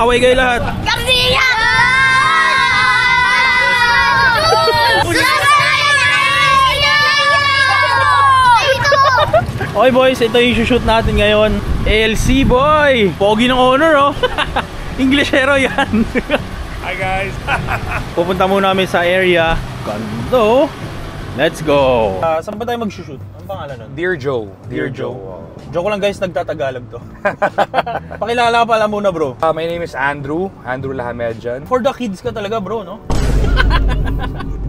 Kaway kayo lahat. Garcia! Okay boys, ito yung shoot natin ngayon. ALC boy! Pogi ng owner oh. Englishero yan. Hi guys. Pupunta muna namin sa area. Gando. Let's go. Saan ba tayo mag-shoot? Anong pangalan nun? Dear Joe. Dear Joe. Joke lang guys, nagtatagalog to. Pakilala pala muna bro. My name is Andrew Lahamedjan. For the kids ka talaga bro, no?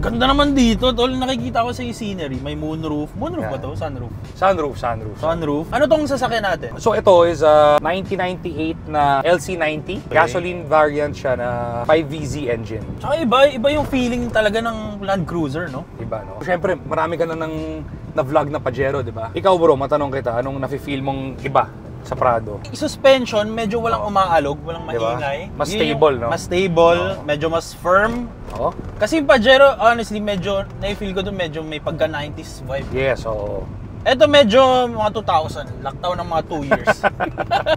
Ganda naman dito, tol. Nakikita ko sa scenery. May moonroof. Moonroof ba to? Sunroof? Sunroof. Ano tong sasakyan natin? So ito is a 1998 na LC90. Okay. Gasoline variant siya na 5VZ engine. Tsaka iba yung feeling talaga ng Land Cruiser, no? Iba, no? Siyempre, marami ka na vlog na Pajero, di ba? Ikaw bro, matanong kita, anong nafe-feel mong iba sa Prado? Suspension, medyo walang umaalog, walang maingay. Diba? Mas stable, no? Mas stable, medyo mas firm. Oo. Kasi yung Pajero, honestly, medyo, na-feel ko doon, medyo may pagka-90s vibe. Yes, oo. Ito medyo mga 2000, lockdown ng mga 2 years.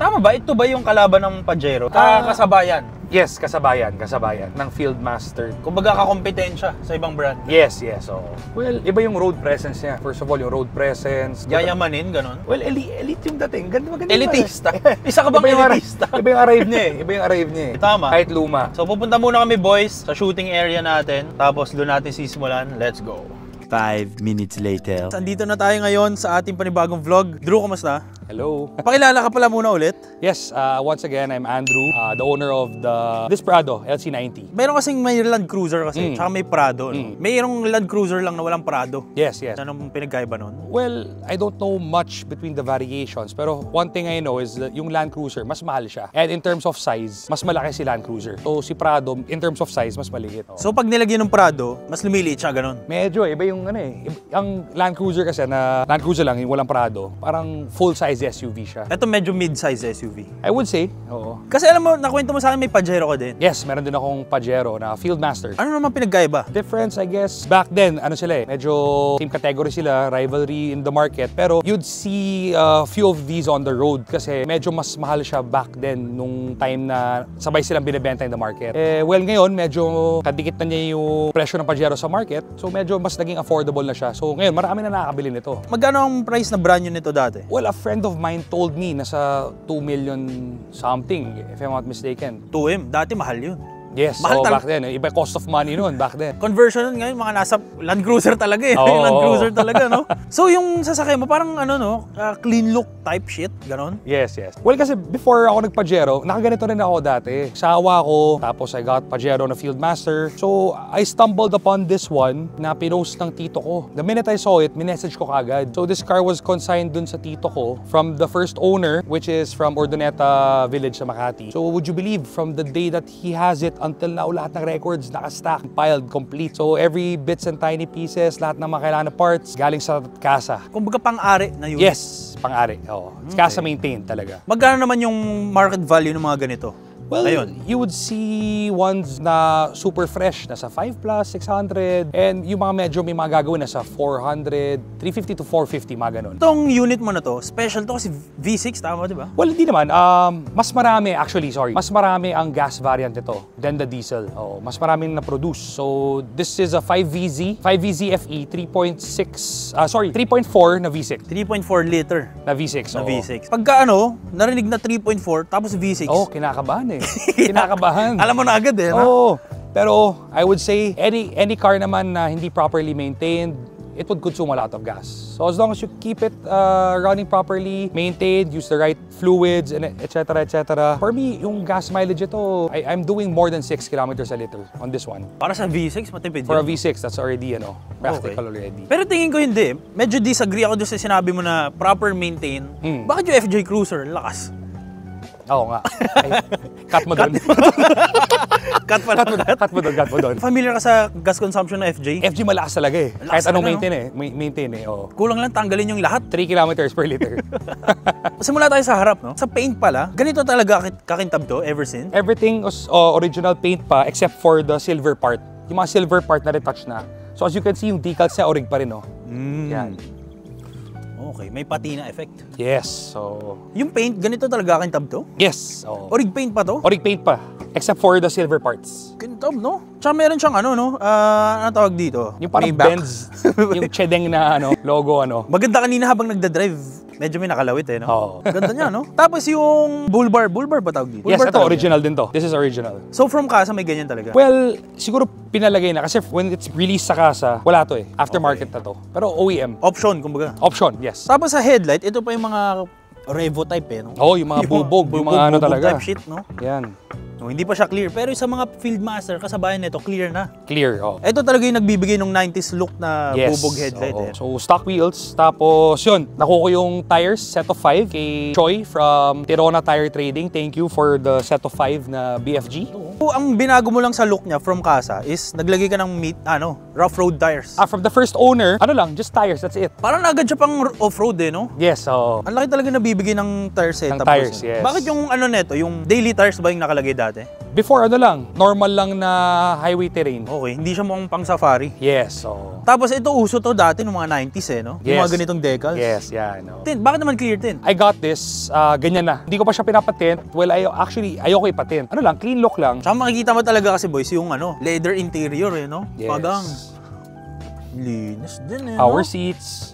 Tama ba? Ito ba yung kalaban ng Pajero? Kasabayan? Yes, kasabayan ng Fieldmaster. Kumbaga kakompetensya sa ibang brand? Yes, oo. Well, iba yung road presence niya. First of all, yung road presence. Yayamanin, ganon? Well, elite yung dating. Maganda elitista? Isa ka bang elitista? Iba yung arrive niya eh. Tama. Kahit luma. So pupunta muna kami boys sa shooting area natin. Tapos doon natin sisimulan. Let's go. 5 minutes later. Andito na tayo ngayon sa ating panibagong vlog. Drew, kamusta? Hello. Pakilala ka pala muna ulit. Yes, once again, I'm Andrew, the owner of this Prado LC90. Meron kasing may Land Cruiser kasi, tsaka may Prado. No? Mayroong Land Cruiser lang na walang Prado. Yes. Anong pinagkaiba nun? Well, I don't know much between the variations, pero one thing I know is that yung Land Cruiser, mas mahal siya. And in terms of size, mas malaki si Land Cruiser. So si Prado, in terms of size, mas maliit. So pag nilagyan ng Prado, mas lumiliit siya, ganun? Medyo, iba yung ang Land Cruiser kasi na Land Cruiser lang, yung walang Prado, parang full-size SUV siya. Ito medyo mid-size SUV. I would say, oo. Kasi alam mo, nakwento mo sa akin may Pajero ka din. Yes, meron din akong Pajero na Fieldmaster. Ano naman pinagkaiba? Difference, I guess, back then, medyo team category sila, rivalry in the market. Pero you'd see a few of these on the road kasi medyo mas mahal siya back then nung time na sabay silang binibenta in the market. Well, ngayon, medyo kadikit na niya yung presyo ng Pajero sa market. So medyo mas naging affordable na siya. So ngayon, marami na nakakabili nito. Magkano ang price na brand new nito dati? Well, a friend of mine told me nasa 2 million something, if I'm not mistaken. 2M, dati mahal yun. Yes, so back then, iba cost of money noon back then. Conversion nun ngayon, mga nasa Land Cruiser talaga eh. Land Cruiser talaga, no? So yung sasakyan mo, parang clean look type shit, ganon? Yes. Well, kasi before ako nag-Pajero, nakaganito rin ako dati. Sawa ko, tapos I got Pajero na Fieldmaster. So, I stumbled upon this one na pinost ng tito ko. The minute I saw it, minessage ko kagad. So, this car was consigned dun sa tito ko from the first owner, which is from Ordoneta Village sa Makati. So, would you believe, from the day that he has it until now, lahat ng records naka-stack, piled, complete. So every bits and tiny pieces, lahat ng mga kailangan na parts, galing sa kasa. Kumbaga pang-ari na yun? Yes, pang-ari. Oo. Okay. Kasa maintain talaga. Magkano naman yung market value ng mga ganito? Well, you would see ones na super fresh, nasa 5 plus, 600, and yung mga medyo may mga gagawin nasa 400, 350 to 450, mga ganun. Itong unit mo na to, special to kasi V6, tama di ba? Well, hindi naman. Mas marami ang gas variant nito than the diesel. Oo, mas maraming na-produce. So, this is a 5VZ FE 3.4 na V6. 3.4 liter na V6. Na V6. Pagka narinig na 3.4 tapos V6. Oh, kinakabahan eh. Kinakabahan. Alam mo na agad eh. Oo. Pero I would say any car naman na hindi properly maintained, it would consume a lot of gas. So as long as you keep it running properly, maintained, use the right fluids, and etc. For me, yung gas mileage ito, I'm doing more than 6 kilometers a liter on this one. Para sa V6, matipid For a yun. V6, that's already practical already. Pero tingin ko hindi. Medyo disagree ako doon sa sinabi mo na proper maintain. Bakit yung FJ Cruiser, lakas? Oo nga. Ay, cut mo doon. Cut mo doon. Familiar ka sa gas consumption ng FJ? FJ malakas talaga eh. Kahit anong maintain eh. Oo. Kulang lang tanggalin yung lahat. 3 kilometers per liter. Simula tayo sa harap, no? Sa paint pala, ganito talaga kakintab to ever since? Everything was original paint pa except for the silver part. Yung mga silver part na retouch na. So as you can see, yung decals niya orig pa rin, no? Yan. Okay, may patina effect. Yes, so... Yung paint, ganito talaga kintab to? Yes, so... Orig paint pa to? Orig paint pa, except for the silver parts. Kintab, no? Tsaka meron siyang ano, no? Ano tawag dito? Yung parang Maybach. Benz, yung Chedeng na logo, Maganda kanina habang nagdadrive. Medyo may nakalawit eh, no? Oo. Ganda niya, no? Tapos yung bull bar ba tawag dito? Yes, Bull bar ito tawag original din to. This is original. yan. So from Casa may ganyan talaga? Well, siguro pinalagay na kasi when it's released sa Casa, wala to eh. Aftermarket na to. Pero OEM. Option, kumbaga. Option, yes. Tapos sa headlight, ito pa yung mga Revo type eh, no? Oh, yung mga bubog, yung mga ano bubog talaga. type shit, no? Yan. No, hindi pa siya clear. Pero sa mga Fieldmaster, kasabayan nito, clear na. Clear, oh. Ito talaga yung nagbibigay ng 90s look na Yes. bubog headlight Oo. eh. So, stock wheels. Tapos, yun. Nakuha ko yung tires, set of 5 kay Choi from Tirona Tire Trading. Thank you for the set of 5 na BFG. So, ang binago mo lang sa look niya from Casa is naglagay ka ng rough road tires. From the first owner, ano lang, just tires, that's it. Parang agad siya pang off-road eh, no? Yes, so... Ang laki talaga nabibigay ng tire setup. Ng tires, eh. yes. Bakit yung ano neto, yung daily tires ba yung nakalagay dati? Before, ano lang, normal lang na highway terrain. Okay, hindi siya mukhang pang safari. Yes, so... Tapos ito uso to dati ng mga 90s eh, no? Yung Yes. mga ganitong decals. Yes, yeah, no. Tin, bakit naman clear tin? I got this, ganyan na. Hindi ko pa siya pinapatint. Well, ayoko ipatent. Ano lang, clean look lang. Tsaka makikita mo talaga kasi boys, yung leather interior eh, no? Yes. Pagang linis din eh, Power no? seats.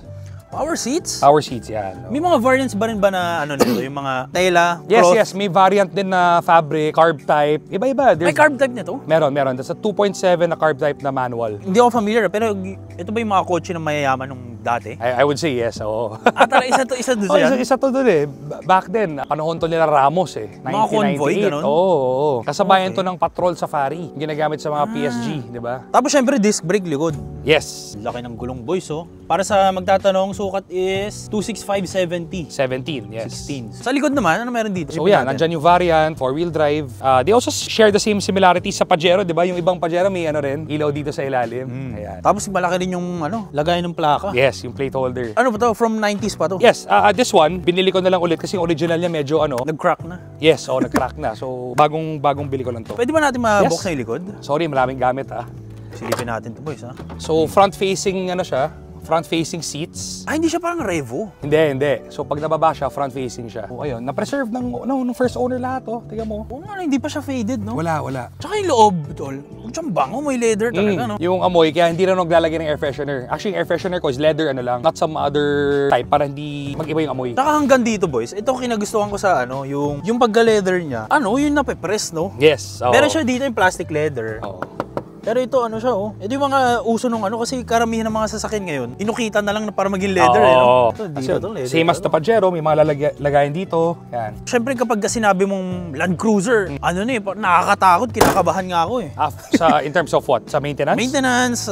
Power seats? Power seats, yan. No? May mga variants ba rin ba na nito? Yung mga tela, Yes, cloth? yes. May variant din na fabric, carb type. Iba-iba. May carb type nito? Meron. That's a 2.7 na carb type na manual. Hindi ako familiar, pero ito ba yung mga kotse na mayayaman nung dati? I would say yes, oo. Tara, isa doon yan? Isa to doon eh. Back then, panahon to nila Ramos eh. Mga convoy, ganun? Oo. Kasabayan Okay. to ng Patrol Safari. Ginagamit sa mga PSG, di ba? Tapos syempre, disc brake likod. Yes. Laki ng gulong boys, oh. Para sa magtatanong, sukat is 265/70. 17, yes. 16. Sa likod naman, ano meron dito? So yan, nandyan yung variant, 4-wheel drive. They also share the same similarities sa Pajero, di ba? Yung ibang Pajero may rin, ilaw dito sa ilalim. Ayan. Tapos malaki rin yung lagay ng plaka. Yes, yung plate holder. Ano ba to? From 90s pa to? Yes, this one, binili ko na lang ulit kasi yung original niya medyo Nag-crack na. yes, nag-crack na. So, bagong bili ko lang to. Pwede ba natin mabuksan yung likod? Sorry, maraming gamit Silipin natin to boys, ha? So, front-facing siya, front-facing seats. Hindi siya parang Revo. Hindi. So, pag nababa siya, front-facing siya. So, ayun, na-preserve ng first owner lahat, Tingnan mo. Oo nga, hindi pa siya faded, no? Wala. Tsaka yung loob, tol. Siyang bango, may leather talaga, no? Yung amoy, kaya hindi na naglalagay ng air freshener. Actually, yung air freshener ko is leather, lang. Not some other type, para hindi mag-iba yung amoy. Tsaka hanggang dito, boys, ito kinagustuhan ko sa yung pagka-leather niya. Yung nape-press, no? Yes. Meron siya dito yung plastic leather. Oo. Pero ito, siya, Ito yung mga uso nung kasi karamihan ng mga sasakyan ngayon, inukita na lang na para maging leather, eh, no? Ito, dito to, leather. Same as the Pajero, may mga lagayan dito. Yan. Siyempre, kapag sinabi mong Land Cruiser, nakakatakot, kinakabahan nga ako, eh. In terms of what? Sa maintenance? Maintenance,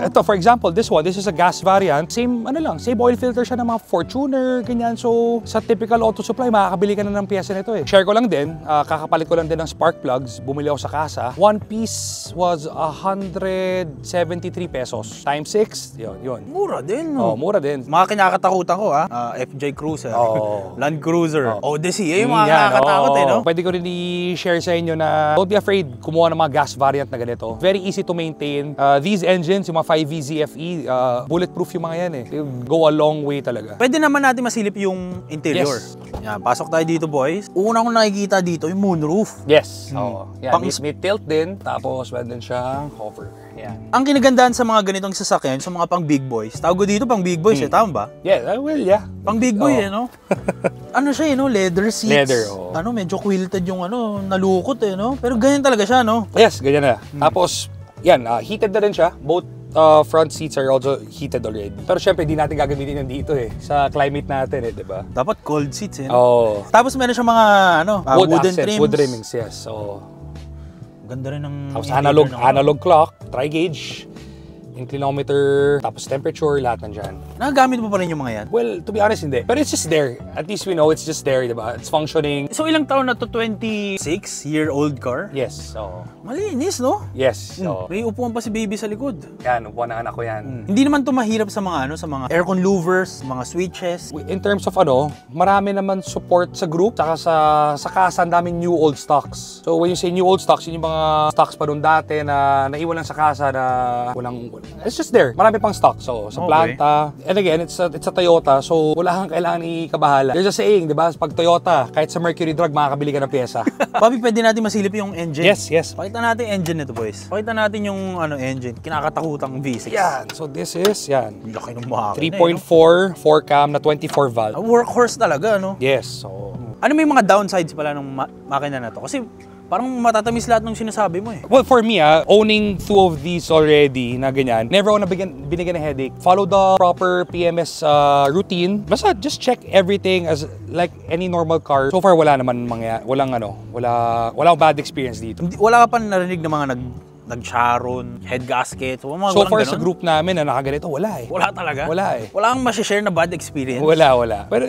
Ito, for example, this is a gas variant. Same oil filter siya ng mga Fortuner, ganyan. So, sa typical auto supply, makakabili ka na ng piyesa nito eh. Share ko lang din, kakapalit ko lang din ng spark plugs. Bumili ako sa Casa. One piece was 173 pesos. Times 6, yun. Mura din, no? Mura din. Mga kinakatakutan ko, FJ Cruiser, Land Cruiser, Odyssey, yung mga nakakatakot, eh, no? Pwede ko rin i-share sa inyo na don't be afraid kumuha ng mga gas variant na ganito. Very easy to maintain. These engines, yung mga 5V ZFE, bulletproof yung mga yan eh. They go a long way talaga. Pwede naman natin masilip yung interior. Yes. Yan, pasok tayo dito, boys. Una kong nakikita dito yung moonroof. Yes. Yan, may tilt din, tapos meron din siyang hover. Yan. Ang kinagandahan sa mga ganitong sasakyan, sa mga pang big boys, tawag ko dito pang big boys, tama ba? Yeah, yeah. Pang big boy, no? Siya, leather seats. Leather, medyo quilted yung nalukot, no? Pero ganyan talaga siya, no? Yes, ganyan na. Tapos, yan, heated na rin siya. Both front seats are also heated already. Pero syempre, di natin gagamitin yan dito sa climate natin di ba? Dapat cold seats, no? Tapos meron siya mga, wooden accents, trims. wood trimmings, yes. So, ganda rin ng... tapos analog clock, tri-gauge, inclinometer, tapos temperature, lahat nandyan. Nagagamit mo pa rin yung mga yan? Well, to be honest, hindi. But it's just there. At least we know it's just there, di ba? It's functioning. So, ilang taon na to? 26-year-old car? Yes, so... Malinis, no? Yes, so... May upuan pa si baby sa likod. Yan, upuan ng anak ko yan. Hindi naman to mahirap sa mga sa mga aircon louvers, mga switches. In terms of marami naman support sa group, saka sa Casa, ang daming new old stocks. So when you say new old stocks, yun yung mga stocks pa doon dati na naiwan lang sa Casa na it's just there. Marami pang stock. So, sa Okay. planta. And again, it's a Toyota. So, wala kang kailangan ikabahala. There's a saying, di ba? Pag Toyota, kahit sa Mercury Drug, makakabili ka ng pyesa. Bobby, pwede natin masilip yung engine. Yes. Pakita natin yung engine nito, boys. Pakita natin yung engine. Kinakatakutang V6. Yan. So, this is, yan. Laki ng makina. 3.4, 4-cam na 24 valve. Workhorse talaga, no? Yes. So, Ano may mga downsides pala ng makina na to? Kasi parang matatamis lahat ng sinasabi mo eh. well, for me, owning 2 of these already na ganyan, never ako binigyan ng headache. Follow the proper PMS routine. Basta just check everything as like any normal car. So far, wala naman walang bad experience dito. Wala ka pa narinig ng mga nag-charon, head gasket. So far sa group namin na nakaganito, wala eh. Wala talaga? Wala eh. Wala kang masishare na bad experience? Wala. Pero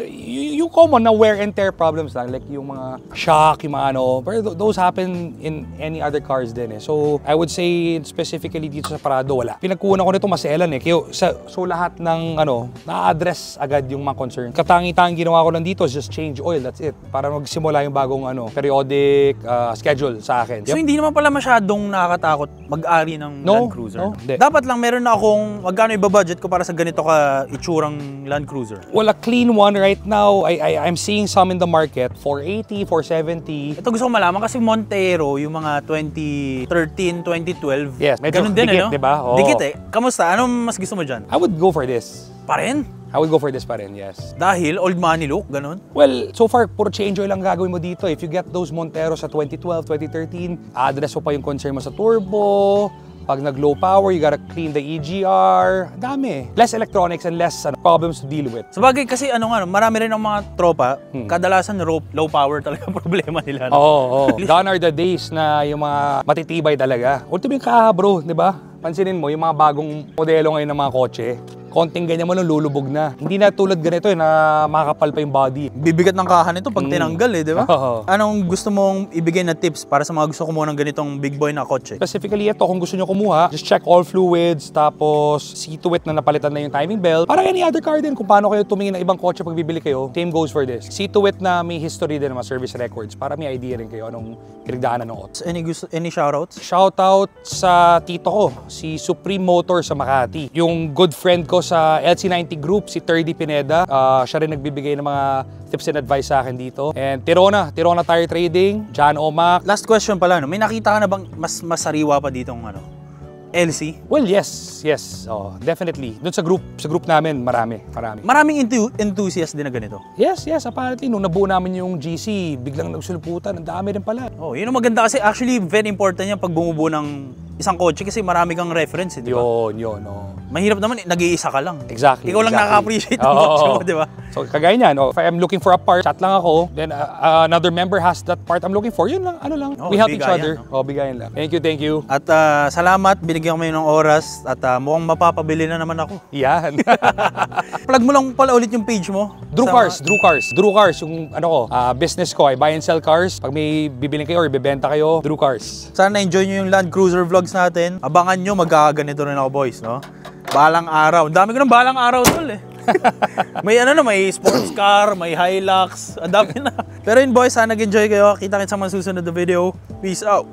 yung common na wear and tear problems lang, like yung mga shock, yung mga pero those happen in any other cars din eh. So, I would say specifically dito sa Prado, wala. Pinagkunan ko nito maselan eh. Kaya so lahat ng na-address agad yung mga concern. Katangi-tangi ginawa ko lang dito is just change oil, that's it. Para magsimula yung bagong periodic schedule sa akin. So, hindi naman pala masyadong nakakatakot mag-ari ng Land Cruiser. No, hindi. Dapat lang meron na akong magkano ibabudget ko para sa ganito ka itsurang Land Cruiser. Well, a clean one right now, I'm seeing some in the market, 480, 470. Ito gusto ko malaman kasi Montero, yung mga 2013, 2012. Yes, medyo ganun din dikit, no? diba? Oo. Dikit eh. Kamusta? Anong mas gusto mo dyan? I would go for this. Pa rin? I would go for this pa rin, yes. Dahil old money look, ganun? Well, so far, puro change oil lang gagawin mo dito. If you get those Montero sa 2012, 2013, address mo pa yung concern mo sa turbo. Pag nag-low power, you gotta clean the EGR. Dami. Less electronics and less problems to deal with. Sabagay kasi marami rin ang mga tropa, kadalasan low power talaga problema nila. No? Oo. Gone are the days na yung mga matitibay talaga. Ultimo yung kaha, bro, di ba? Pansinin mo, yung mga bagong modelo ngayon ng mga kotse, konting ganyan mo lang lulubog na. Hindi na tulad ganito na makakapal pa yung body. Bibigat ng kahan nito pag tinanggal eh, di ba? Oo. Anong gusto mong ibigay na tips para sa mga gusto kumuha ng ganitong big boy na kotse? Specifically ito, kung gusto nyo kumuha, just check all fluids, tapos see to it na napalitan na yung timing belt. Parang any other car din, kung paano kayo tumingin ng ibang kotse pag bibili kayo, same goes for this. See to it na may history din ng mga service records para may idea rin kayo anong pinagdaanan ng auto. Any shoutouts? Shoutout sa tito ko, si Supreme Motor sa Makati. Yung good friend ko sa LC90 Group, si Terdy Pineda. Siya rin nagbibigay ng mga tips and advice sa akin dito. And Tirona Tire Trading, John Omac. Last question pala, may nakita ka na bang mas masariwa pa ditong LC? Well, yes. Oh, definitely. Doon sa group namin, marami. Maraming enthusiast din na ganito. Yes. Apparently, nung nabuo namin yung GC, biglang nagsuluputan. Ang dami rin pala. Oh, yun ang maganda kasi actually very important yan pag bumubuo ng isang kotse kasi marami kang reference, di ba? Yun. Oh. Mahirap naman, nag-iisa ka lang. Exactly. Ikaw lang nakaka-appreciate ng kotse mo, di ba? So, kagaya niyan, if I'm looking for a part, chat lang ako, then another member has that part I'm looking for, yun lang, we help each other. Bigayan lang. Thank you. At salamat, binigyan mo yun ng oras at mukhang mapapabili na naman ako. Yan. Plug mo lang pala ulit yung page mo. Drew Cars, yung business ko, I buy and sell cars. Pag may bibiling kayo or ibebenta kayo, Drew Cars. Sana na-enjoy nyo yung Land Cruiser vlogs natin. Abangan nyo, magkakaganito rin ako, boys, no? Balang araw. Dami ko ng balang araw tol eh. May sports car, may Hilux, ang dami na. Pero yun boys, sana nag-enjoy kayo. Kita-kits sa mga susunod na video. Peace out.